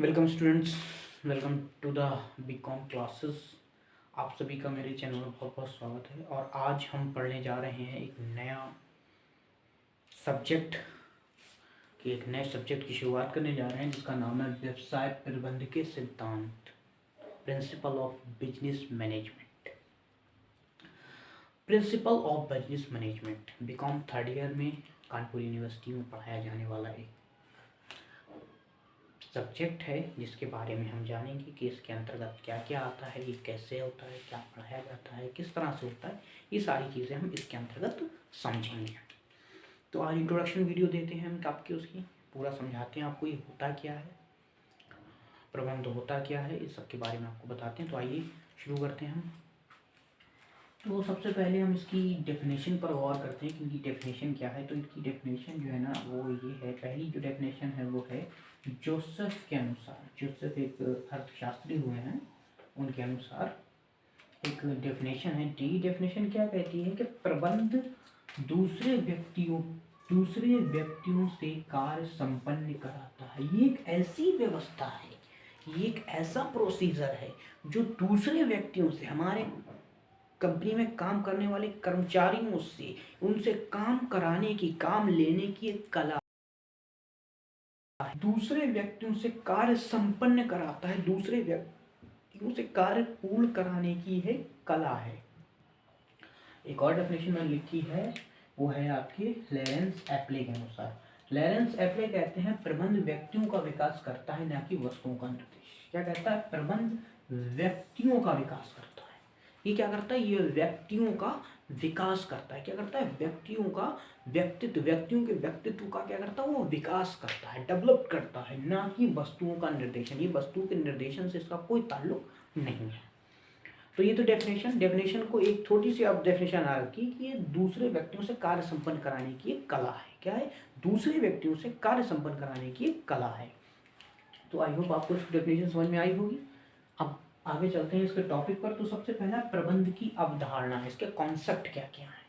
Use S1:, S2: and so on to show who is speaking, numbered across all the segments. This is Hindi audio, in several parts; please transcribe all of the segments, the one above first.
S1: Welcome students, welcome to the BCom classes. आप सभी का मेरे चैनल में बहुत बहुत स्वागत है। और आज हम पढ़ने जा रहे हैं एक नए सब्जेक्ट की शुरुआत करने जा रहे हैं जिसका नाम है व्यवसाय प्रबंध के सिद्धांत, principle of business management. Principle of business management BCom third year में कानपुर यूनिवर्सिटी में पढ़ाया जाने वाला एक सब्जेक्ट है जिसके बारे में हम जानेंगे कि इसके अंतर्गत क्या क्या आता है, ये कैसे होता है, क्या पढ़ाया जाता है, किस तरह से होता है। ये सारी चीज़ें हम इसके अंतर्गत समझेंगे। तो आज इंट्रोडक्शन वीडियो देते हैं हम आपकी, उसकी पूरा समझाते हैं आपको ये होता क्या है, प्रबंध होता क्या है, इस सब के बारे में आपको बताते हैं। तो आइए शुरू करते हैं हम। तो सबसे पहले हम इसकी डेफिनेशन पर गौर करते हैं कि इनकी डेफिनेशन क्या है। तो इनकी डेफिनेशन जो है ना वो ये है, पहली जो डेफिनेशन है वो है जोसेफ के अनुसार। जोसेफ एक अर्थशास्त्री हुए हैं, उनके अनुसार एक डेफिनेशन है। डी डेफिनेशन क्या कहती है कि प्रबंध दूसरे व्यक्तियों से कार्य संपन्न कराता है। ये एक ऐसी व्यवस्था है, ये एक ऐसा प्रोसीजर है जो दूसरे व्यक्तियों से, हमारे कंपनी में काम करने वाले कर्मचारियों से, उनसे काम कराने की, काम लेने की एक कला, दूसरे व्यक्तियों से कार्य संपन्न कराता है, दूसरे व्यक्तियों से कार्य पूर्ण कराने की है कला है। एक और डेफिनेशन मैंने लिखी है, वो है आपके लॉरेंस एप्ले के अनुसार। लॉरेंस एप्ले कहते हैं प्रबंध व्यक्तियों का विकास करता है, न कि वस्तुओं का निर्देश। क्या कहता है? प्रबंध व्यक्तियों का विकास करता है। ये क्या करता है? ये व्यक्तियों का विकास करता है। क्या करता है? व्यक्तियों का व्यक्तित्व, व्यक्तियों के व्यक्तित्व का क्या करता है? वो विकास करता है, डेवलप करता है, ना कि वस्तुओं का निर्देशन। ये वस्तुओं के निर्देशन से इसका कोई ताल्लुक नहीं है। तो ये तो डेफिनेशन को एक छोटी सी आप डेफिनेशन आ रखी कि ये दूसरे व्यक्तियों से कार्य संपन्न कराने की एक कला है। क्या है? दूसरे व्यक्तियों से कार्य संपन्न कराने की एक कला है। तो आई होप आपको डेफिनेशन समझ में आई होगी। अब आगे चलते हैं इसके टॉपिक पर। तो सबसे पहला प्रबंध की अवधारणा है, इसके कॉन्सेप्ट क्या क्या है।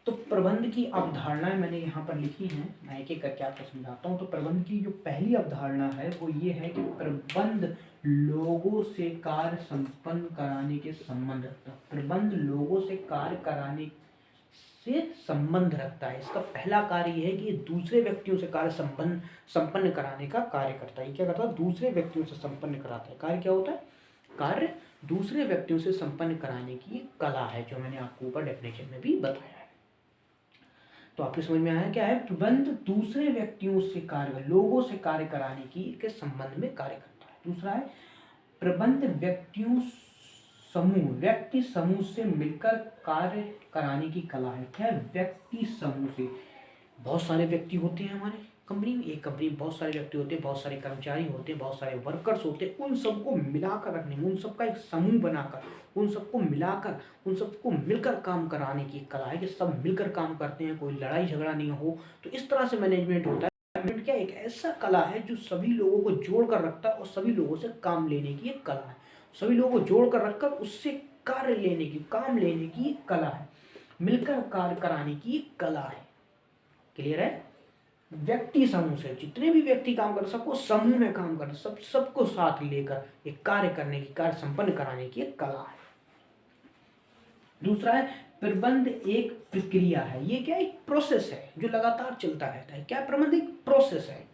S1: तो प्रबंध की अवधारणाएं मैंने यहाँ पर लिखी हैं, मैं एक एक करके आपको समझाता हूँ। तो प्रबंध की जो पहली अवधारणा है वो ये है कि प्रबंध लोगों से कार्य संपन्न कराने के संबंध रखता है। प्रबंध लोगों से कार्य कराने से संबंध रखता है। इसका पहला कार्य यह है कि दूसरे व्यक्तियों से कार्य संपन्न कराने का कार्य करता है। क्या करता है? दूसरे व्यक्तियों से संपन्न कराता है। कार्य क्या होता है? कार्य दूसरे व्यक्तियों से संपन्न कराने की कला है, जो मैंने आपको ऊपर डेफिनेशन में भी बताया है। तो आपके समझ में आया क्या है? प्रबंध दूसरे व्यक्तियों से कार्य, लोगों से कार्य कराने की के संबंध में कार्य करता है। दूसरा है प्रबंध व्यक्ति समूह से मिलकर कार्य कराने की कला है। क्या? व्यक्ति समूह से, बहुत सारे व्यक्ति होते हैं हमारे कंपनी में, एक कंपनी में बहुत सारे व्यक्ति होते हैं, बहुत सारे कर्मचारी होते हैं, बहुत सारे वर्कर्स होते हैं। उन सबको मिलाकर रखने में, उन सबका एक समूह बनाकर, उन सबको मिलाकर, उन सबको मिलकर काम कराने की कला है कि सब मिलकर काम करते हैं, कोई लड़ाई झगड़ा नहीं हो। तो इस तरह से मैनेजमेंट होता है। मैनेजमेंट क्या? एक ऐसा कला है जो सभी लोगों को जोड़कर रखता है और सभी लोगों से काम लेने की एक कला है। सभी लोगों को जोड़कर रखकर उससे कार्य लेने की, काम लेने की कला है, मिलकर कार्य कराने की कला है। क्लियर है? व्यक्ति समूह से, जितने भी व्यक्ति काम कर, सबको समूह में काम कर, सबको साथ लेकर एक कार्य करने की, कार्य संपन्न कराने की एक कला है। दूसरा है प्रबंध एक प्रक्रिया है। ये क्या? एक प्रोसेस है जो लगातार चलता रहता है। क्या? प्रबंध एक प्रोसेस है।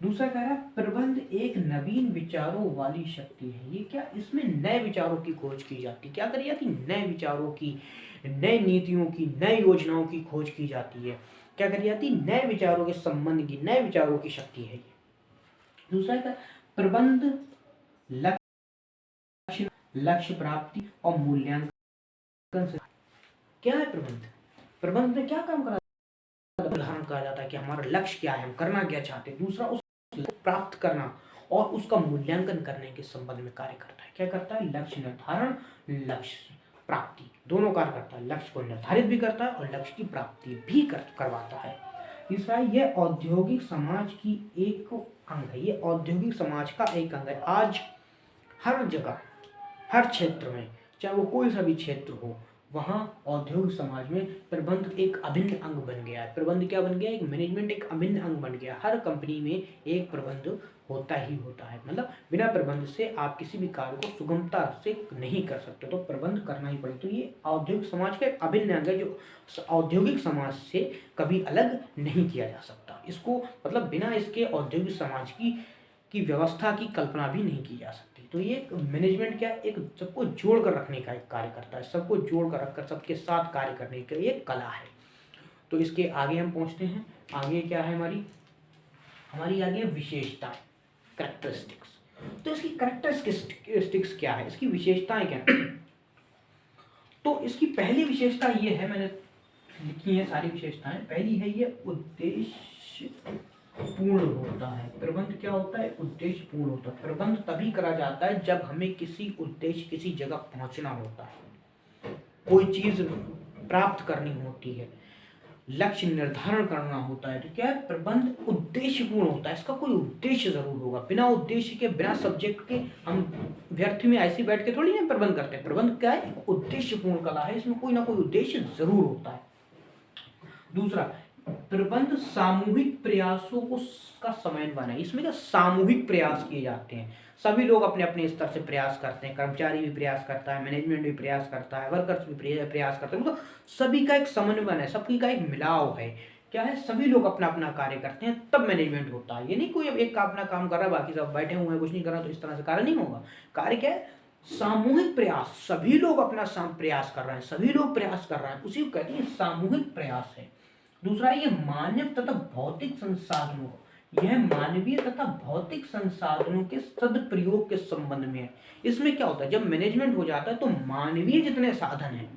S1: दूसरा कह रहा है प्रबंध एक नवीन विचारों वाली शक्ति है। ये क्या? इसमें नए विचारों की खोज की जाती है। क्या करी जाती? नए विचारों की, नई नीतियों की, नई योजनाओं की खोज की जाती है। क्या करी जाती? नए विचारों के संबंध की, नए विचारों की शक्ति है ये। दूसरा क्या? प्रबंध लक्ष्य प्राप्ति और मूल्यांकन से। क्या है प्रबंध? प्रबंध में क्या काम करा? उदाहरण कहा जाता है कि हमारा लक्ष्य क्या है, हम करना क्या चाहते हैं। दूसरा उस प्राप्त करना और उसका मूल्यांकन करने के संबंध में कार्य करता है। क्या करता है? लक्ष्य निर्धारण, लक्ष्य प्राप्ति, दोनों कार्य करता है। लक्ष्य को निर्धारित भी करता है और लक्ष्य की प्राप्ति भी करवाता है। तीसरा, यह औद्योगिक समाज की एक अंग है। ये औद्योगिक समाज का एक अंग है। आज हर जगह, हर क्षेत्र में, चाहे वो कोई सा भी क्षेत्र हो, वहाँ औद्योगिक समाज में प्रबंध एक अभिन्न अंग बन गया है। प्रबंध क्या बन गया? एक मैनेजमेंट एक अभिन्न अंग बन गया। हर कंपनी में एक प्रबंध होता ही होता है। मतलब बिना प्रबंध से आप किसी भी कार्य को सुगमता से नहीं कर सकते, तो प्रबंध करना ही पड़ेगा। तो ये औद्योगिक समाज का एक अभिन्न अंग है जो औद्योगिक समाज से कभी अलग नहीं किया जा सकता। इसको मतलब बिना इसके औद्योगिक समाज की व्यवस्था की कल्पना भी नहीं की जा सकती। तो ये मैनेजमेंट क्या, एक सबको जोड़ कर रखने का एक कार्य करता है, सबको जोड़ कर रखकर सबके साथ कार्य करने की ये कला है। तो इसके आगे हम पहुंचते हैं। आगे क्या है हमारी आगे विशेषताएं, कैरेक्टरिस्टिक्स। तो इसकी कैरेक्टरिस्टिक्स क्या है, इसकी विशेषताएं क्या है? तो इसकी पहली विशेषता ये है, मैंने लिखी है सारी विशेषताएं। पहली है ये उद्देश्य पूर्ण होता है। प्रबंध क्या होता है? उद्देश्य पूर्ण होता है। प्रबंध तभी करा जाता है जब हमें किसी उद्देश्य, किसी जगह पहुंचना होता है, कोई चीज प्राप्त करनी होती है, लक्ष्य निर्धारण करना होता है। तो क्या है? प्रबंध उद्देश्य पूर्ण होता है। इसका कोई उद्देश्य जरूर होगा। बिना उद्देश्य के, बिना सब्जेक्ट के हम व्यर्थ में ऐसे बैठ के थोड़ी ना प्रबंध करते हैं। प्रबंध क्या है? उद्देश्य पूर्ण कला है, इसमें कोई ना कोई उद्देश्य जरूर होता है। दूसरा, प्रबंध सामूहिक प्रयासों को का समन्वय है। इसमें क्या सामूहिक प्रयास किए जाते हैं, सभी लोग अपने अपने स्तर से प्रयास करते हैं। कर्मचारी भी प्रयास करता है, मैनेजमेंट भी प्रयास करता है, वर्कर्स भी प्रयास करते हैं। मतलब सभी का एक समन्वय है, सबकी का एक मिलाव है। क्या है? सभी लोग अपना अपना कार्य करते हैं, तब मैनेजमेंट होता है। ये नहीं कोई एक का अपना काम कर रहा है, बाकी सब बैठे हुए हैं, कुछ नहीं कर रहा, तो इस तरह से कार्य नहीं होगा। कार्य क्या है? सामूहिक प्रयास, सभी लोग अपना प्रयास कर रहे हैं, सभी लोग प्रयास कर रहे हैं, उसी को कहते हैं सामूहिक प्रयास है। दूसरा, ये मानव तथा भौतिक संसाधनों, यह मानवीय तथा भौतिक संसाधनों के सदप्रयोग के संबंध में है। इसमें क्या होता है? जब मैनेजमेंट हो जाता है तो मानवीय जितने साधन हैं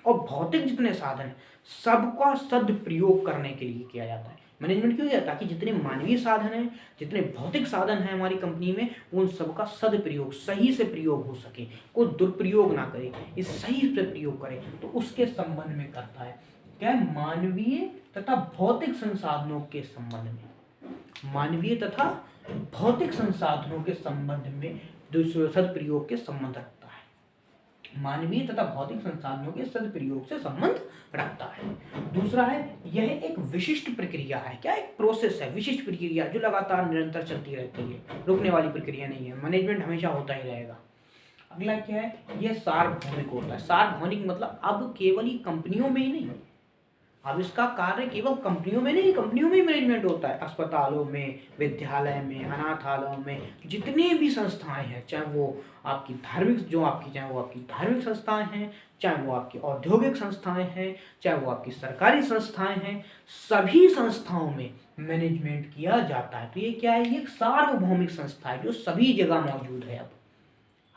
S1: और भौतिक जितने साधन हैं, सबका सदप्रयोग करने के लिए किया जाता है। मैनेजमेंट क्यों किया? ताकि जितने मानवीय साधन हैं, जितने भौतिक साधन हैं हमारी कंपनी में, उन सबका सदप्रयोग, सही से प्रयोग हो सके, कोई दुरुपयोग ना करे, इस सही से प्रयोग करे, तो उसके संबंध में करता है। क्या है? मानवीय तथा भौतिक संसाधनों के संबंध में, मानवीय तथा भौतिक संसाधनों के संबंध में सदप्रयोग के संबंध रखता है। मानवीय तथा भौतिक संसाधनों के सदप्रयोग से संबंध रखता है। दूसरा है, यह एक विशिष्ट प्रक्रिया है। क्या? एक प्रोसेस है, विशिष्ट प्रक्रिया जो लगातार निरंतर चलती रहती है, रुकने वाली प्रक्रिया नहीं है। मैनेजमेंट हमेशा होता ही रहेगा। अगला क्या है? यह सार्वभौमिक होता है। सार्वभौमिक मतलब अब केवल ही कंपनियों में ही नहीं, अब इसका कार्य केवल कंपनियों में नहीं, कंपनियों में मैनेजमेंट होता है। अस्पतालों में, विद्यालय में, अनाथालयों में, जितने भी संस्थाएं हैं, चाहे वो आपकी धार्मिक चाहे वो आपकी धार्मिक संस्थाएं हैं, चाहे वो आपकी औद्योगिक संस्थाएं हैं, चाहे वो आपकी सरकारी संस्थाएं हैं, सभी संस्थाओं में मैनेजमेंट किया जाता है। तो ये क्या है? ये सार्वभौमिक संस्था है जो सभी जगह मौजूद है।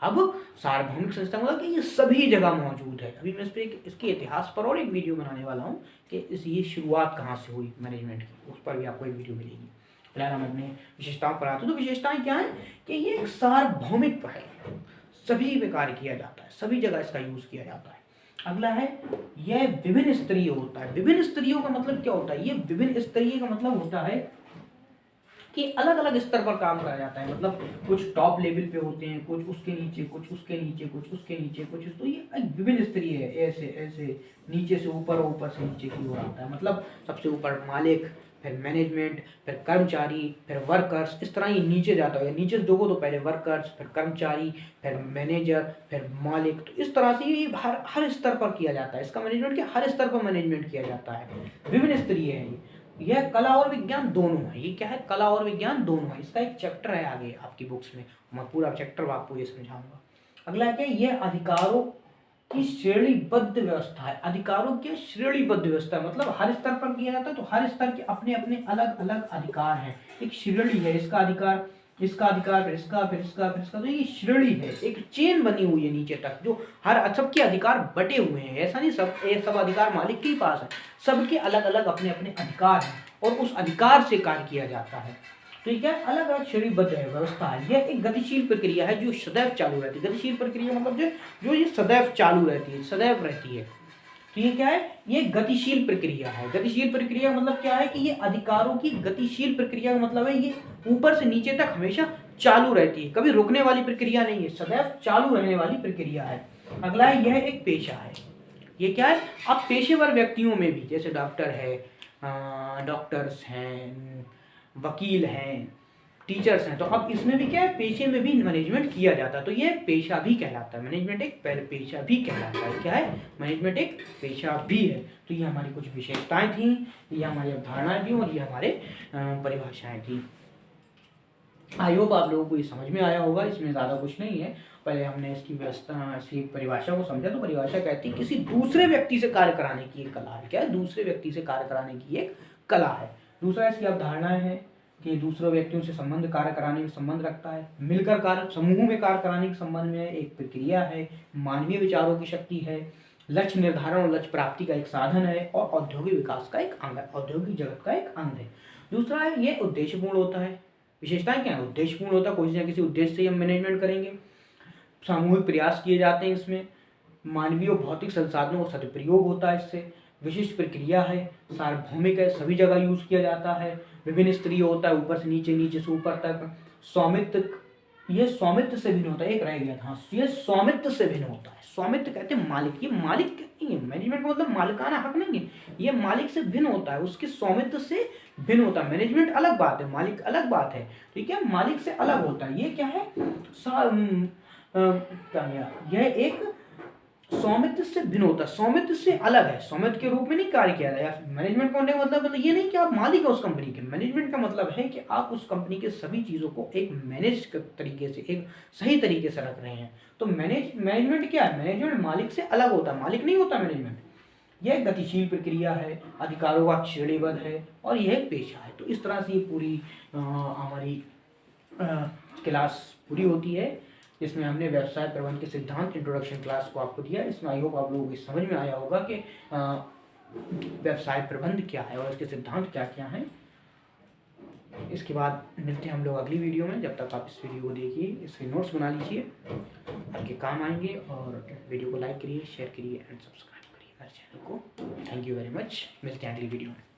S1: अब सार्वभौमिक संस्था मतलब कि ये सभी जगह मौजूद है। अभी मैं इस पर इसके इतिहास पर और एक वीडियो बनाने वाला हूँ कि ये शुरुआत कहाँ से हुई मैनेजमेंट की, उस पर भी आपको एक वीडियो मिलेगी। फिलहाल हम अपने विशेषताओं पर आते हैं। तो विशेषताएं क्या है? कि ये एक सार्वभौमिक है, सभी में कार्य किया जाता है, सभी जगह इसका यूज किया जाता है। अगला है, यह विभिन्न स्तरीय होता है। विभिन्न स्तरीयों का मतलब क्या होता है? ये विभिन्न स्तरीय का मतलब होता है कि अलग अलग स्तर पर काम करा जाता है। मतलब कुछ टॉप लेवल पे होते हैं, कुछ उसके नीचे, कुछ उसके नीचे, कुछ उसके नीचे, कुछ। तो ये विभिन्न स्तरीय है, ऐसे ऐसे नीचे से ऊपर, ऊपर से नीचे की ओर आता है। मतलब सबसे ऊपर मालिक, फिर मैनेजमेंट, फिर कर्मचारी, फिर वर्कर्स, इस तरह ये नीचे जाता है। नीचे से देखो तो पहले वर्कर्स, फिर कर्मचारी, फिर मैनेजर, फिर मालिक। तो इस तरह से ये हर स्तर पर किया जाता है। इसका मैनेजमेंट क्या, हर स्तर पर मैनेजमेंट किया जाता है। विभिन्न स्तरीय है ये। यह कला और विज्ञान दोनों है। ये क्या है? कला और विज्ञान दोनों है। इसका एक चैप्टर है आगे आपकी बुक्स में, मैं पूरा चैप्टर आपको ये समझाऊंगा। अगला क्या है? यह अधिकारों की श्रेणीबद्ध व्यवस्था है। अधिकारों की श्रेणीबद्ध व्यवस्था मतलब हर स्तर पर किया जाता है, तो हर स्तर के अपने अपने अलग अलग अधिकार हैं। एक श्रेणी है, इसका अधिकार, इसका अधिकार, फिर इसका, फिर इसका, फिर इसका। तो ये श्रेणी है, एक चेन बनी हुई है नीचे तक, जो हर सबके अधिकार बटे हुए हैं। ऐसा नहीं सब अधिकार मालिक के ही पास है, सबके अलग अलग अपने अपने अधिकार हैं और उस अधिकार से कार्य किया जाता है। तो ये क्या है? अलग अलग श्रेणीबद्ध है व्यवस्था है। यह एक गतिशील प्रक्रिया है जो सदैव चालू रहती है। गतिशील प्रक्रिया मतलब जो ये सदैव चालू रहती है, सदैव रहती है। तो ये क्या है? ये गतिशील प्रक्रिया है। गतिशील प्रक्रिया मतलब क्या है? कि ये अधिकारों की गतिशील प्रक्रिया का मतलब है ये ऊपर से नीचे तक हमेशा चालू रहती है, कभी रुकने वाली प्रक्रिया नहीं है, सदैव चालू रहने वाली प्रक्रिया है। अगला है, यह एक पेशा है। ये क्या है, अब पेशेवर व्यक्तियों में भी, जैसे डॉक्टर है, डॉक्टर्स हैं, वकील हैं, टीचर्स हैं, तो अब इसमें भी क्या है, पेशे में भी मैनेजमेंट किया जाता है, तो ये पेशा भी कहलाता है। मैनेजमेंट एक पेशा भी कहलाता है। क्या है, मैनेजमेंट एक पेशा भी है। तो ये हमारी कुछ विशेषताएं थी, ये हमारी अवधारणाएं थी और ये हमारे परिभाषाएं थी। आई होप आप लोगों को ये समझ में आया होगा। इसमें ज़्यादा कुछ नहीं है। पहले हमने इसकी व्यवस्था, इसकी परिभाषा को समझा। तो परिभाषा कहती है किसी दूसरे व्यक्ति से कार्य कराने की एक कला है। क्या है, दूसरे व्यक्ति से कार्य कराने की एक कला है। दूसरा इसकी अवधारणाएं है कि दूसरे व्यक्तियों से संबंध कार्य कराने का संबंध रखता है, मिलकर कार्य, समूह में कार्य कराने के संबंध में एक प्रक्रिया है, मानवीय विचारों की शक्ति है, लक्ष्य निर्धारण और लक्ष्य प्राप्ति का एक साधन है और औद्योगिक विकास का एक अंग है, औद्योगिक जगत का एक अंग है। दूसरा है ये उद्देश्यपूर्ण होता है। विशेषताएं क्या है, उद्देश्यपूर्ण होता है, कोई ना किसी उद्देश्य से हम मैनेजमेंट करेंगे। सामूहिक प्रयास किए जाते हैं इसमें, मानवीय और भौतिक संसाधनों का सदुपयोग होता है इससे, विशिष्ट प्रक्रिया है, सार्वभौमिक है, सभी जगह यूज किया जाता है, विभिन्न स्तरीय होता है, ऊपर से नीचे, नीचे से ऊपर तक, स्वामित्व, ये स्वामित्व से भिन्न होता है। एक रह गया था, ये स्वामित्व से भिन्न होता है। स्वामित्व कहते हैं मालिक, ये मालिक नहीं है, मैनेजमेंट का मतलब मालिकाना हक नहीं है, ये मालिक से भिन्न होता है, उसके स्वामित्व से भिन्न होता है। मैनेजमेंट अलग बात है, मालिक अलग बात है, ठीक है, मालिक से अलग होता है। ये क्या है, यह एक स्वामित्व से भिन्न होता है, स्वामित्व से अलग है, स्वामित्व के रूप में नहीं कार्य किया जाए। मैनेजमेंट का मतलब ये नहीं कि आप मालिक हो उस कंपनी के। मैनेजमेंट का मतलब है कि आप उस कंपनी के सभी चीज़ों को एक मैनेज तरीके से, एक सही तरीके से रख रहे हैं। तो मैनेजमेंट क्या है, मैनेजमेंट मालिक से अलग होता है, मालिक नहीं होता मैनेजमेंट। यह एक गतिशील प्रक्रिया है, अधिकारों का श्रेणीबद्ध है और यह एक पेशा है। तो इस तरह से ये पूरी हमारी क्लास पूरी होती है। इसमें हमने व्यवसाय प्रबंधन के सिद्धांत इंट्रोडक्शन क्लास को आपको दिया। इसमें आई होप आप लोगों को समझ में आया होगा कि व्यवसाय प्रबंधन क्या है और इसके सिद्धांत क्या क्या हैं। इसके बाद मिलते हैं हम लोग अगली वीडियो में। जब तक आप इस वीडियो को देखिए, इसके नोट्स बना लीजिए, आपके काम आएंगे। और वीडियो को लाइक करिए, शेयर करिए एंड सब्सक्राइब करिए मेरे चैनल को। Thank you very much. मिलते हैं अगली वीडियो में।